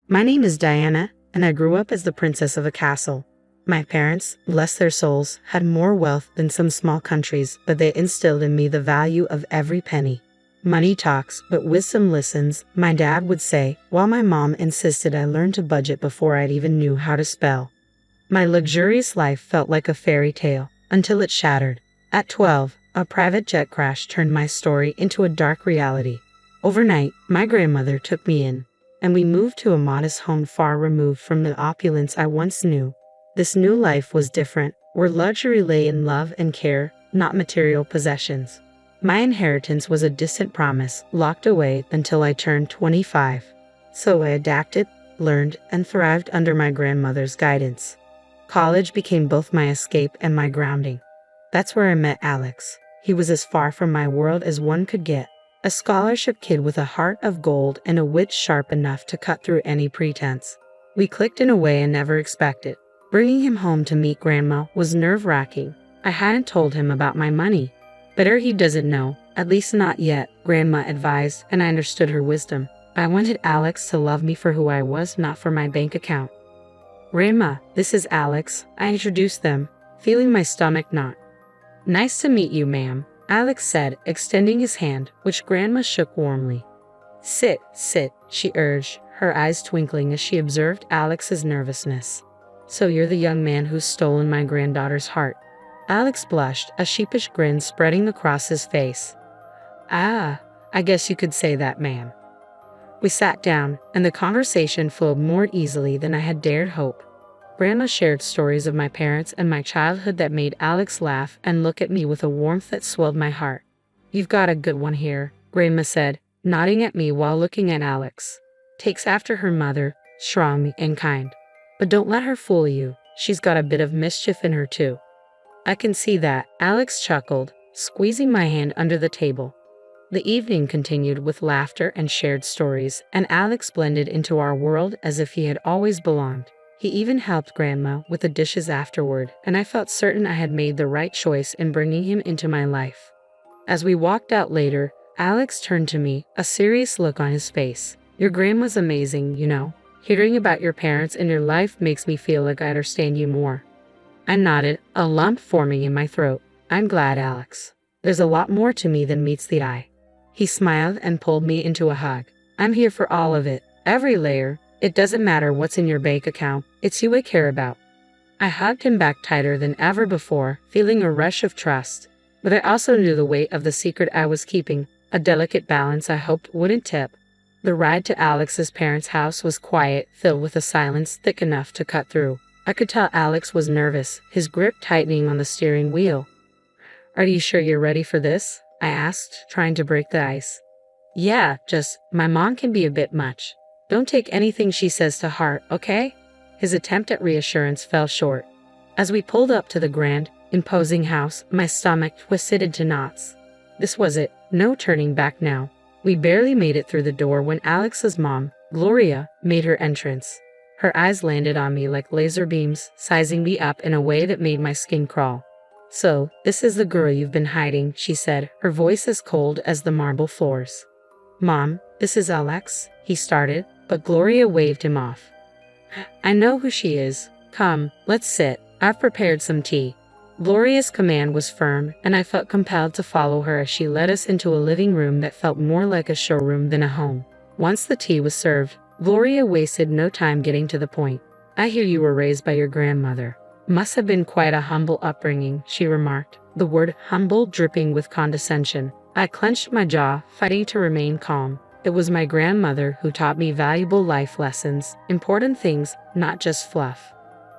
My name is Diana, and I grew up as the princess of a castle. My parents, bless their souls, had more wealth than some small countries, but they instilled in me the value of every penny. Money talks, but wisdom listens, my dad would say, while my mom insisted I learn to budget before I even knew how to spell. My luxurious life felt like a fairy tale, until it shattered. At 12, a private jet crash turned my story into a dark reality. Overnight, my grandmother took me in, and we moved to a modest home far removed from the opulence I once knew. This new life was different, where luxury lay in love and care, not material possessions. My inheritance was a distant promise, locked away until I turned 25. So I adapted, learned, and thrived under my grandmother's guidance. College became both my escape and my grounding. That's where I met Alex. He was as far from my world as one could get. A scholarship kid with a heart of gold and a wit sharp enough to cut through any pretense. We clicked in a way I never expected. Bringing him home to meet Grandma was nerve-wracking. I hadn't told him about my money. Better he doesn't know, at least not yet, Grandma advised, and I understood her wisdom. I wanted Alex to love me for who I was, not for my bank account. Grandma, this is Alex, I introduced them, feeling my stomach knot. Nice to meet you, ma'am, Alex said, extending his hand, which Grandma shook warmly. Sit, she urged, her eyes twinkling as she observed Alex's nervousness. So you're the young man who's stolen my granddaughter's heart. Alex blushed, a sheepish grin spreading across his face. Ah, I guess you could say that, ma'am. We sat down, and the conversation flowed more easily than I had dared hope. Grandma shared stories of my parents and my childhood that made Alex laugh and look at me with a warmth that swelled my heart. You've got a good one here, Grandma said, nodding at me while looking at Alex. Takes after her mother, strong and kind. But don't let her fool you, she's got a bit of mischief in her too. I can see that, Alex chuckled, squeezing my hand under the table. The evening continued with laughter and shared stories, and Alex blended into our world as if he had always belonged. He even helped Grandma with the dishes afterward, and I felt certain I had made the right choice in bringing him into my life. As we walked out later, Alex turned to me, a serious look on his face. Your grandma's amazing, you know. Hearing about your parents and your life makes me feel like I understand you more. I nodded, a lump forming in my throat. I'm glad, Alex. There's a lot more to me than meets the eye. He smiled and pulled me into a hug. I'm here for all of it, every layer. It doesn't matter what's in your bank account, it's you I care about. I hugged him back tighter than ever before, feeling a rush of trust. But I also knew the weight of the secret I was keeping, a delicate balance I hoped wouldn't tip. The ride to Alex's parents' house was quiet, filled with a silence thick enough to cut through. I could tell Alex was nervous, his grip tightening on the steering wheel. Are you sure you're ready for this? I asked, trying to break the ice. Yeah, just, my mom can be a bit much. Don't take anything she says to heart, okay? His attempt at reassurance fell short. As we pulled up to the grand, imposing house, my stomach twisted into knots. This was it, no turning back now. We barely made it through the door when Alex's mom, Gloria, made her entrance. Her eyes landed on me like laser beams, sizing me up in a way that made my skin crawl. So, this is the girl you've been hiding, she said, her voice as cold as the marble floors. Mom, this is Alex, he started, but Gloria waved him off. I know who she is. Come, let's sit. I've prepared some tea. Gloria's command was firm, and I felt compelled to follow her as she led us into a living room that felt more like a showroom than a home. Once the tea was served, Gloria wasted no time getting to the point. I hear you were raised by your grandmother. Must have been quite a humble upbringing, she remarked, the word humble dripping with condescension. I clenched my jaw, fighting to remain calm. It was my grandmother who taught me valuable life lessons, important things, not just fluff.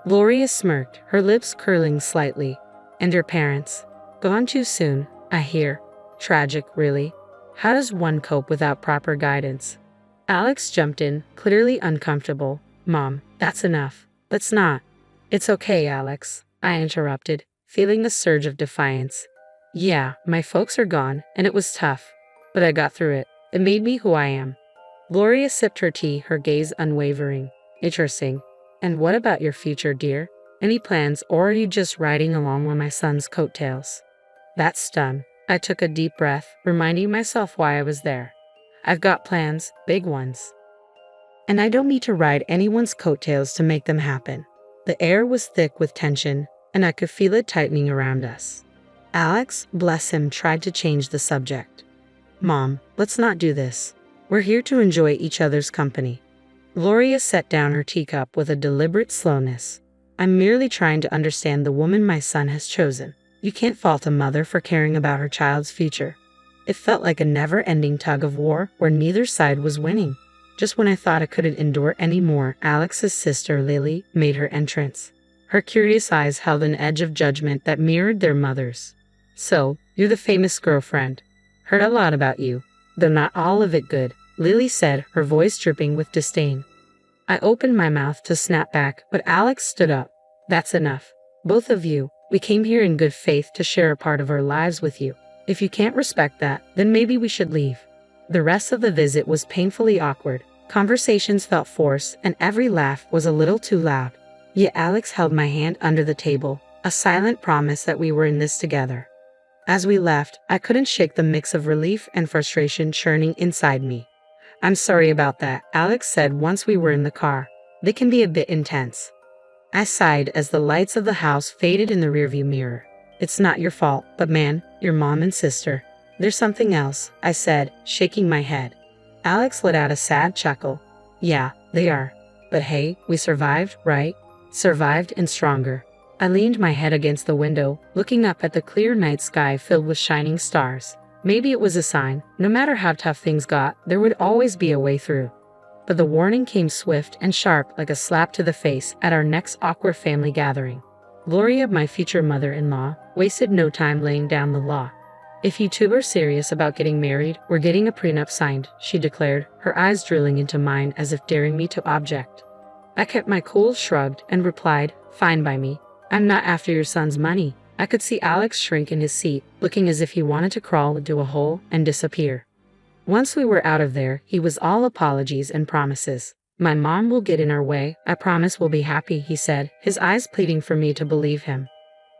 Gloria smirked, her lips curling slightly. And your parents? Gone too soon, I hear. Tragic, really. How does one cope without proper guidance? Alex jumped in, clearly uncomfortable. Mom, that's enough. Let's not. It's okay, Alex, I interrupted, feeling a surge of defiance. Yeah, my folks are gone, and it was tough. But I got through it. It made me who I am. Gloria sipped her tea, her gaze unwavering. Interesting. And what about your future, dear? Any plans, or are you just riding along on my son's coattails? That's done. I took a deep breath, reminding myself why I was there. I've got plans, big ones. And I don't need to ride anyone's coattails to make them happen. The air was thick with tension, and I could feel it tightening around us. Alex, bless him, tried to change the subject. Mom, let's not do this. We're here to enjoy each other's company. Gloria set down her teacup with a deliberate slowness. I'm merely trying to understand the woman my son has chosen. You can't fault a mother for caring about her child's future. It felt like a never-ending tug of war where neither side was winning. Just when I thought I couldn't endure any more, Alex's sister Lily made her entrance. Her curious eyes held an edge of judgment that mirrored their mother's. So, you're the famous girlfriend. Heard a lot about you, though not all of it good, Lily said, her voice dripping with disdain. I opened my mouth to snap back, but Alex stood up. That's enough. Both of you, we came here in good faith to share a part of our lives with you. If you can't respect that, then maybe we should leave. The rest of the visit was painfully awkward. Conversations felt forced, and every laugh was a little too loud. Yet Alex held my hand under the table, a silent promise that we were in this together. As we left, I couldn't shake the mix of relief and frustration churning inside me. I'm sorry about that, Alex said once we were in the car. They can be a bit intense. I sighed as the lights of the house faded in the rearview mirror. It's not your fault, but man, your mom and sister. There's something else, I said, shaking my head. Alex let out a sad chuckle. Yeah, they are. But hey, we survived, right? Survived and stronger. I leaned my head against the window, looking up at the clear night sky filled with shining stars. Maybe it was a sign. No matter how tough things got, there would always be a way through. But the warning came swift and sharp like a slap to the face at our next awkward family gathering. Gloria, my future mother-in-law, wasted no time laying down the law. If you two are serious about getting married, we're getting a prenup signed, she declared, her eyes drilling into mine as if daring me to object. I kept my cool, shrugged, and replied, fine by me. I'm not after your son's money. I could see Alex shrink in his seat, looking as if he wanted to crawl into a hole and disappear. Once we were out of there, he was all apologies and promises. My mom will get in our way. I promise we'll be happy, he said, his eyes pleading for me to believe him.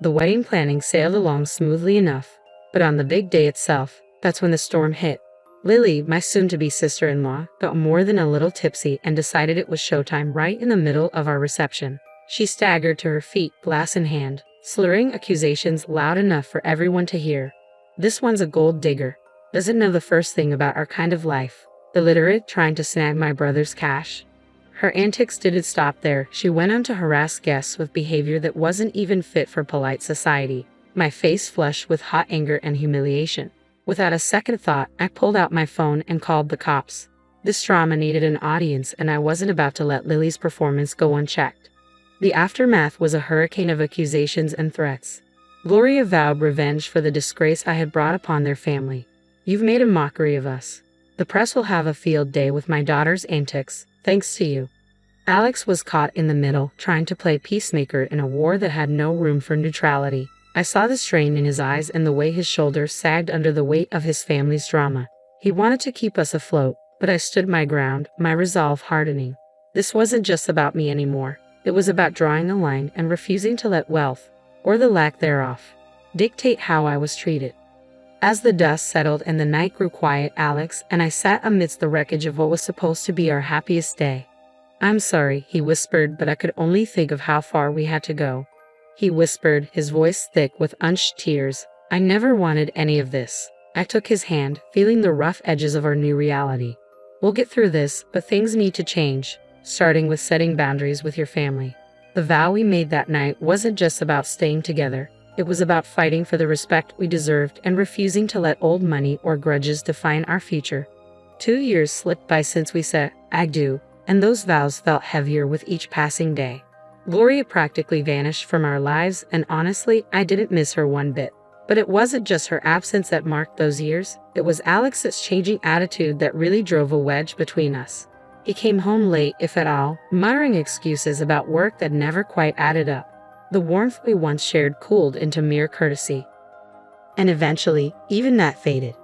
The wedding planning sailed along smoothly enough. But on the big day itself, that's when the storm hit. Lily, my soon-to-be sister-in-law, got more than a little tipsy and decided it was showtime right in the middle of our reception. She staggered to her feet, glass in hand, slurring accusations loud enough for everyone to hear. This one's a gold digger. Doesn't know the first thing about our kind of life. Illiterate, trying to snag my brother's cash. Her antics didn't stop there. She went on to harass guests with behavior that wasn't even fit for polite society. My face flushed with hot anger and humiliation. Without a second thought, I pulled out my phone and called the cops. This drama needed an audience, and I wasn't about to let Lily's performance go unchecked. The aftermath was a hurricane of accusations and threats. Gloria vowed revenge for the disgrace I had brought upon their family. You've made a mockery of us. The press will have a field day with my daughter's antics, thanks to you. Alex was caught in the middle, trying to play peacemaker in a war that had no room for neutrality. I saw the strain in his eyes and the way his shoulders sagged under the weight of his family's drama. He wanted to keep us afloat, but I stood my ground, my resolve hardening. This wasn't just about me anymore. It was about drawing a line and refusing to let wealth, or the lack thereof, dictate how I was treated. As the dust settled and the night grew quiet, Alex and I sat amidst the wreckage of what was supposed to be our happiest day. I'm sorry, he whispered, but I could only think of how far we had to go. He whispered, his voice thick with unshed tears. I never wanted any of this. I took his hand, feeling the rough edges of our new reality. We'll get through this, but things need to change, starting with setting boundaries with your family. The vow we made that night wasn't just about staying together. It was about fighting for the respect we deserved and refusing to let old money or grudges define our future. 2 years slipped by since we said, I do, and those vows felt heavier with each passing day. Gloria practically vanished from our lives, and honestly, I didn't miss her one bit. But it wasn't just her absence that marked those years. It was Alex's changing attitude that really drove a wedge between us. He came home late, if at all, muttering excuses about work that never quite added up. The warmth we once shared cooled into mere courtesy. And eventually, even that faded.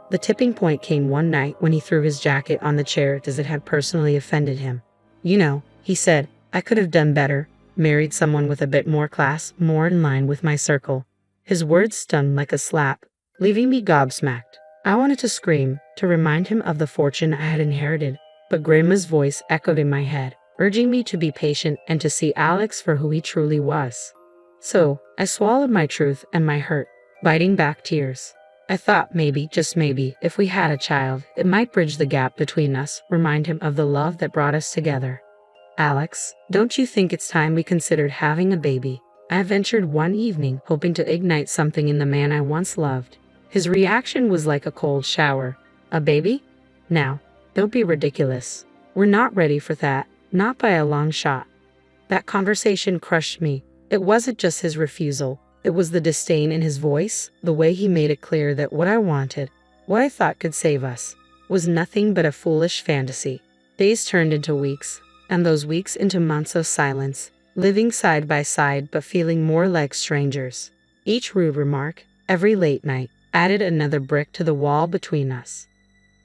The tipping point came one night when he threw his jacket on the chair as it had personally offended him. You know, he said, I could have done better, married someone with a bit more class, more in line with my circle. His words stung like a slap, leaving me gobsmacked. I wanted to scream, to remind him of the fortune I had inherited. But Grandma's voice echoed in my head, urging me to be patient and to see Alex for who he truly was. So, I swallowed my truth and my hurt, biting back tears. I thought maybe, just maybe, if we had a child, it might bridge the gap between us, remind him of the love that brought us together. Alex, don't you think it's time we considered having a baby? I ventured one evening, hoping to ignite something in the man I once loved. His reaction was like a cold shower. A baby? Now, don't be ridiculous. We're not ready for that, not by a long shot. That conversation crushed me. It wasn't just his refusal. It was the disdain in his voice, the way he made it clear that what I wanted, what I thought could save us, was nothing but a foolish fantasy. Days turned into weeks, and those weeks into months of silence, living side by side but feeling more like strangers. Each rude remark, every late night, added another brick to the wall between us.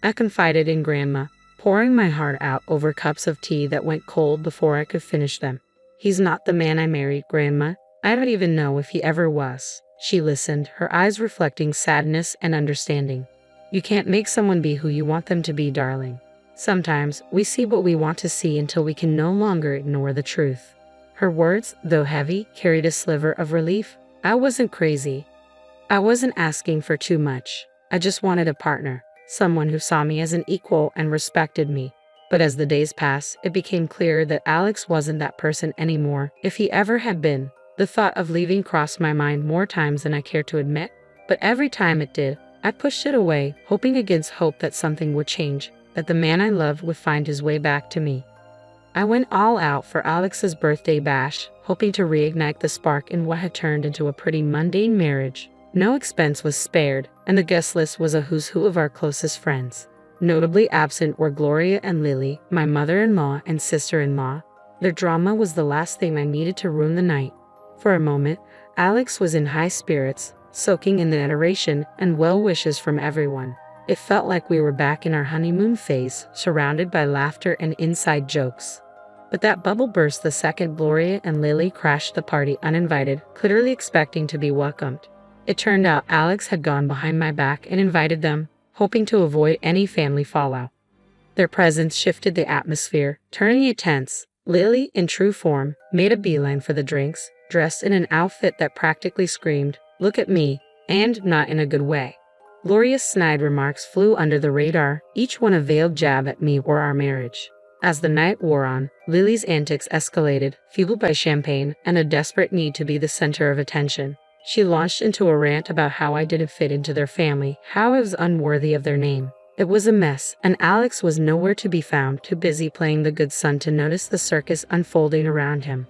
I confided in Grandma, pouring my heart out over cups of tea that went cold before I could finish them. He's not the man I married, Grandma. I don't even know if he ever was. She listened, her eyes reflecting sadness and understanding. You can't make someone be who you want them to be, darling. Sometimes we see what we want to see until we can no longer ignore the truth. Her words, though heavy, carried a sliver of relief. I wasn't crazy. I wasn't asking for too much. I just wanted a partner, someone who saw me as an equal and respected me. But as the days passed, it became clear that Alex wasn't that person anymore, if he ever had been. The thought of leaving crossed my mind more times than I cared to admit, but every time it did, I pushed it away, hoping against hope that something would change, that the man I loved would find his way back to me. I went all out for Alex's birthday bash, hoping to reignite the spark in what had turned into a pretty mundane marriage. No expense was spared, and the guest list was a who's who of our closest friends. Notably absent were Gloria and Lily, my mother-in-law and sister-in-law. Their drama was the last thing I needed to ruin the night. For a moment, Alex was in high spirits, soaking in the adoration and well wishes from everyone. It felt like we were back in our honeymoon phase, surrounded by laughter and inside jokes. But that bubble burst the second Gloria and Lily crashed the party uninvited, clearly expecting to be welcomed. It turned out Alex had gone behind my back and invited them, hoping to avoid any family fallout. Their presence shifted the atmosphere, turning it tense. Lily, in true form, made a beeline for the drinks, dressed in an outfit that practically screamed, "Look at me," and not in a good way. Gloria's snide remarks flew under the radar, each one a veiled jab at me or our marriage. As the night wore on, Lily's antics escalated, fueled by champagne and a desperate need to be the center of attention. She launched into a rant about how I didn't fit into their family, how I was unworthy of their name. It was a mess, and Alex was nowhere to be found, too busy playing the good son to notice the circus unfolding around him.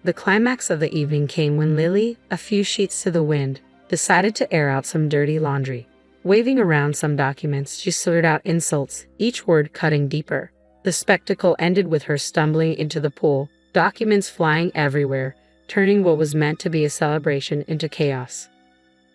The climax of the evening came when Lily, a few sheets to the wind, decided to air out some dirty laundry. Waving around some documents, she slurred out insults, each word cutting deeper. The spectacle ended with her stumbling into the pool, documents flying everywhere, turning what was meant to be a celebration into chaos.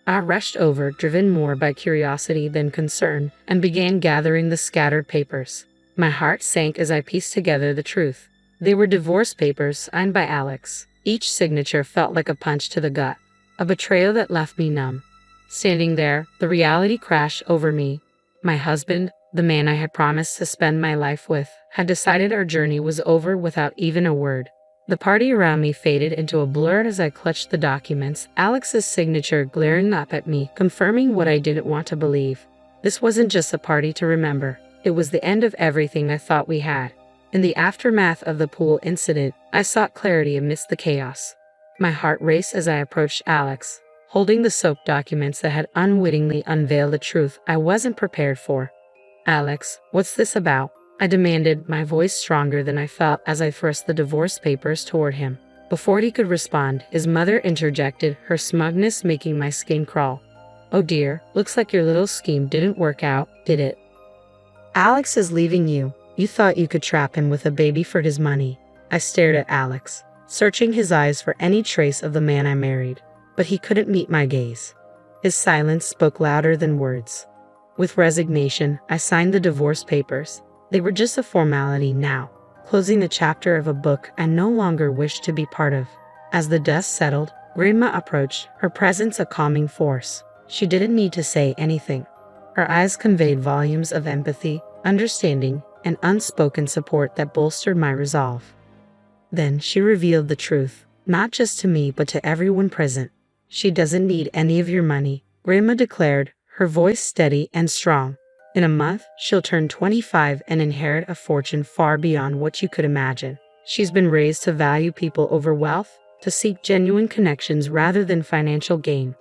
I rushed over, driven more by curiosity than concern, and began gathering the scattered papers. My heart sank as I pieced together the truth. They were divorce papers signed by Alex. Each signature felt like a punch to the gut, a betrayal that left me numb. Standing there, the reality crashed over me. My husband, the man I had promised to spend my life with, had decided our journey was over without even a word. The party around me faded into a blur as I clutched the documents, Alex's signature glaring up at me, confirming what I didn't want to believe. This wasn't just a party to remember. It was the end of everything I thought we had. In the aftermath of the pool incident, I sought clarity amidst the chaos. My heart raced as I approached Alex, holding the soaked documents that had unwittingly unveiled a truth I wasn't prepared for. "Alex, what's this about?" I demanded, my voice stronger than I felt as I thrust the divorce papers toward him. Before he could respond, his mother interjected, her smugness making my skin crawl. "Oh dear, looks like your little scheme didn't work out, did it? Alex is leaving you. You thought you could trap him with a baby for his money." I stared at Alex, searching his eyes for any trace of the man I married, but he couldn't meet my gaze. His silence spoke louder than words. With resignation, I signed the divorce papers. They were just a formality now, closing the chapter of a book I no longer wished to be part of. As the dust settled, Grandma approached, her presence a calming force. She didn't need to say anything. Her eyes conveyed volumes of empathy, understanding, and unspoken support that bolstered my resolve. Then she revealed the truth, not just to me but to everyone present. "She doesn't need any of your money," Grandma declared, her voice steady and strong. "In a month, she'll turn 25 and inherit a fortune far beyond what you could imagine. She's been raised to value people over wealth, to seek genuine connections rather than financial gain."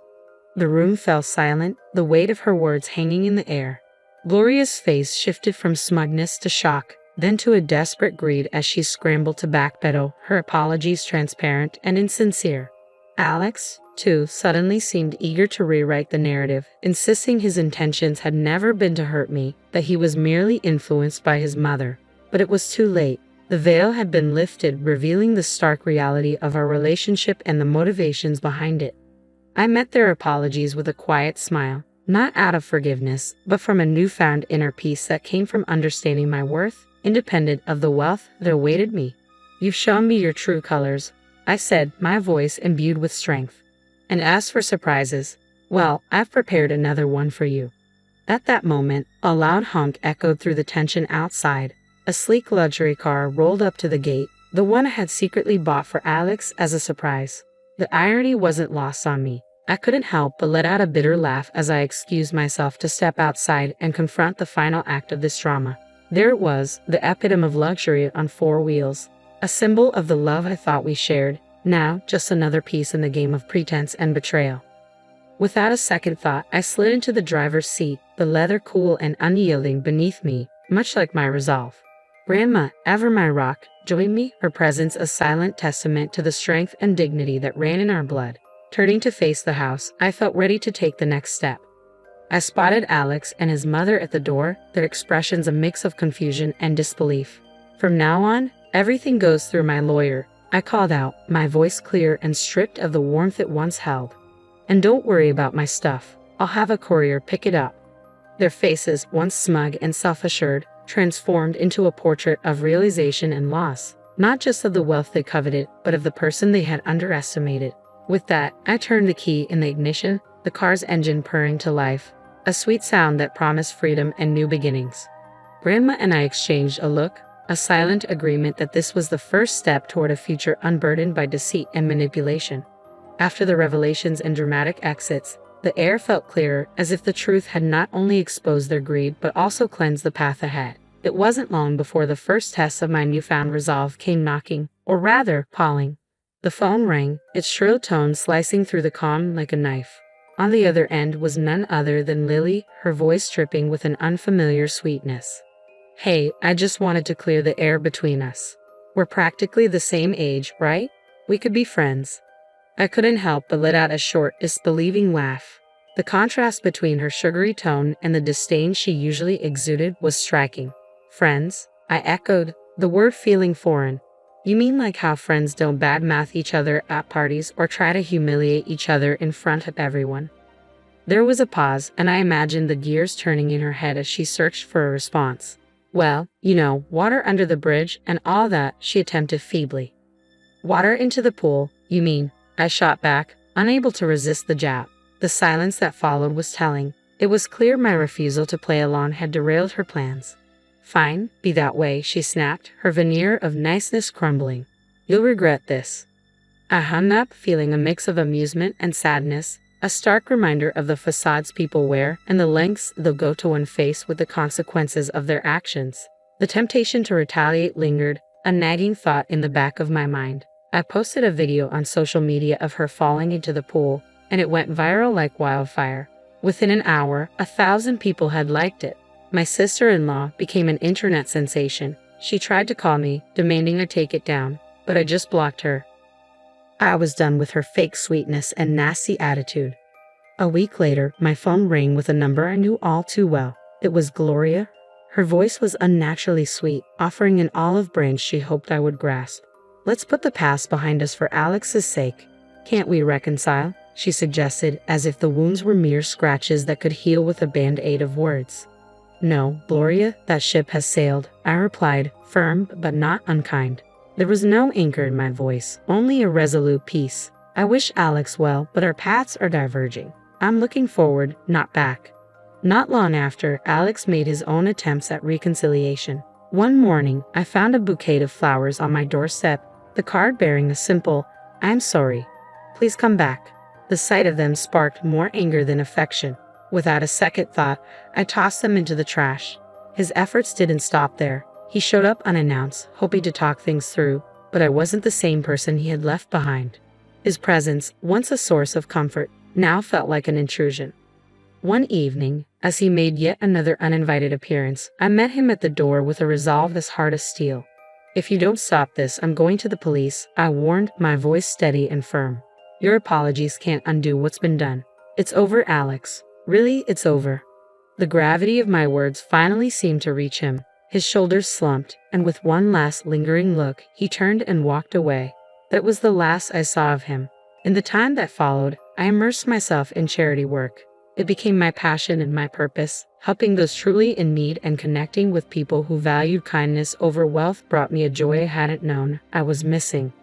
The room fell silent, the weight of her words hanging in the air. Gloria's face shifted from smugness to shock, then to a desperate greed as she scrambled to backpedal, her apologies transparent and insincere. Alex, too, suddenly seemed eager to rewrite the narrative, insisting his intentions had never been to hurt me, that he was merely influenced by his mother. But it was too late. The veil had been lifted, revealing the stark reality of our relationship and the motivations behind it. I met their apologies with a quiet smile, not out of forgiveness, but from a newfound inner peace that came from understanding my worth, independent of the wealth that awaited me. "You've shown me your true colors," I said, my voice imbued with strength. "And as for surprises, well, I've prepared another one for you." At that moment, a loud honk echoed through the tension outside. A sleek luxury car rolled up to the gate, the one I had secretly bought for Alex as a surprise. The irony wasn't lost on me. I couldn't help but let out a bitter laugh as I excused myself to step outside and confront the final act of this drama. There it was, the epitome of luxury on four wheels, a symbol of the love I thought we shared, now just another piece in the game of pretense and betrayal. Without a second thought, I slid into the driver's seat, the leather cool and unyielding beneath me, much like my resolve. Grandma, ever my rock, joined me, her presence a silent testament to the strength and dignity that ran in our blood. Turning to face the house, I felt ready to take the next step. I spotted Alex and his mother at the door, their expressions a mix of confusion and disbelief. "From now on, everything goes through my lawyer," I called out, my voice clear and stripped of the warmth it once held. "And don't worry about my stuff. I'll have a courier pick it up." Their faces, once smug and self-assured, transformed into a portrait of realization and loss, not just of the wealth they coveted, but of the person they had underestimated. With that, I turned the key in the ignition, the car's engine purring to life, a sweet sound that promised freedom and new beginnings. Grandma and I exchanged a look, a silent agreement that this was the first step toward a future unburdened by deceit and manipulation. After the revelations and dramatic exits, the air felt clearer, as if the truth had not only exposed their greed but also cleansed the path ahead. It wasn't long before the first test of my newfound resolve came knocking, or rather, calling. The phone rang, its shrill tone slicing through the calm like a knife. On the other end was none other than Lily, her voice dripping with an unfamiliar sweetness. "Hey, I just wanted to clear the air between us. We're practically the same age, right? We could be friends." I couldn't help but let out a short, disbelieving laugh. The contrast between her sugary tone and the disdain she usually exuded was striking. "Friends?" I echoed, the word feeling foreign. "You mean like how friends don't badmouth each other at parties or try to humiliate each other in front of everyone?" There was a pause, and I imagined the gears turning in her head as she searched for a response. "Well, you know, water under the bridge and all that," she attempted feebly. "Water into the pool, you mean?" I shot back, unable to resist the jab. The silence that followed was telling. It was clear my refusal to play along had derailed her plans. "Fine, be that way," she snapped, her veneer of niceness crumbling. "You'll regret this." I hung up, feeling a mix of amusement and sadness, a stark reminder of the facades people wear and the lengths they'll go to when faced with the consequences of their actions. The temptation to retaliate lingered, a nagging thought in the back of my mind. I posted a video on social media of her falling into the pool, and it went viral like wildfire. Within an hour, 1,000 people had liked it. My sister-in-law became an internet sensation. She tried to call me, demanding I take it down, but I just blocked her. I was done with her fake sweetness and nasty attitude. A week later, my phone rang with a number I knew all too well. It was Gloria. Her voice was unnaturally sweet, offering an olive branch she hoped I would grasp. "Let's put the past behind us for Alex's sake. Can't we reconcile?" she suggested, as if the wounds were mere scratches that could heal with a band-aid of words. "No, Gloria, that ship has sailed," I replied, firm but not unkind. There was no anchor in my voice, only a resolute peace. "I wish Alex well, but our paths are diverging. I'm looking forward, not back." Not long after, Alex made his own attempts at reconciliation. One morning, I found a bouquet of flowers on my doorstep, the card bearing a simple, "I'm sorry. Please come back." The sight of them sparked more anger than affection. Without a second thought, I tossed them into the trash. His efforts didn't stop there. He showed up unannounced, hoping to talk things through, but I wasn't the same person he had left behind. His presence, once a source of comfort, now felt like an intrusion. One evening, as he made yet another uninvited appearance, I met him at the door with a resolve as hard as steel. "If you don't stop this, I'm going to the police," I warned, my voice steady and firm. "Your apologies can't undo what's been done. It's over, Alex. Really, it's over." The gravity of my words finally seemed to reach him. His shoulders slumped, and with one last lingering look, he turned and walked away. That was the last I saw of him. In the time that followed, I immersed myself in charity work. It became my passion and my purpose. Helping those truly in need and connecting with people who valued kindness over wealth brought me a joy I hadn't known I was missing.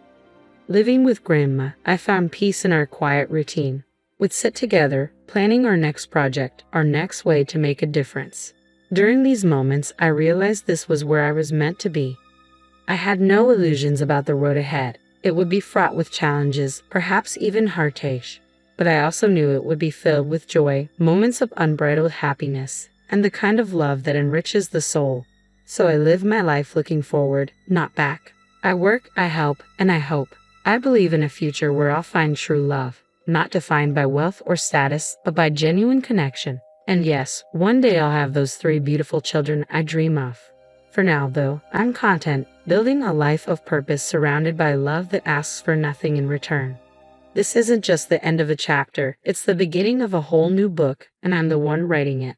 Living with Grandma, I found peace in our quiet routine. We'd sit together, planning our next project, our next way to make a difference. During these moments, I realized this was where I was meant to be. I had no illusions about the road ahead. It would be fraught with challenges, perhaps even heartache. But I also knew it would be filled with joy, moments of unbridled happiness, and the kind of love that enriches the soul. So I live my life looking forward, not back. I work, I help, and I hope. I believe in a future where I'll find true love, not defined by wealth or status, but by genuine connection. And yes, one day I'll have those 3 beautiful children I dream of. For now, though, I'm content, building a life of purpose surrounded by love that asks for nothing in return. This isn't just the end of a chapter, it's the beginning of a whole new book, and I'm the one writing it.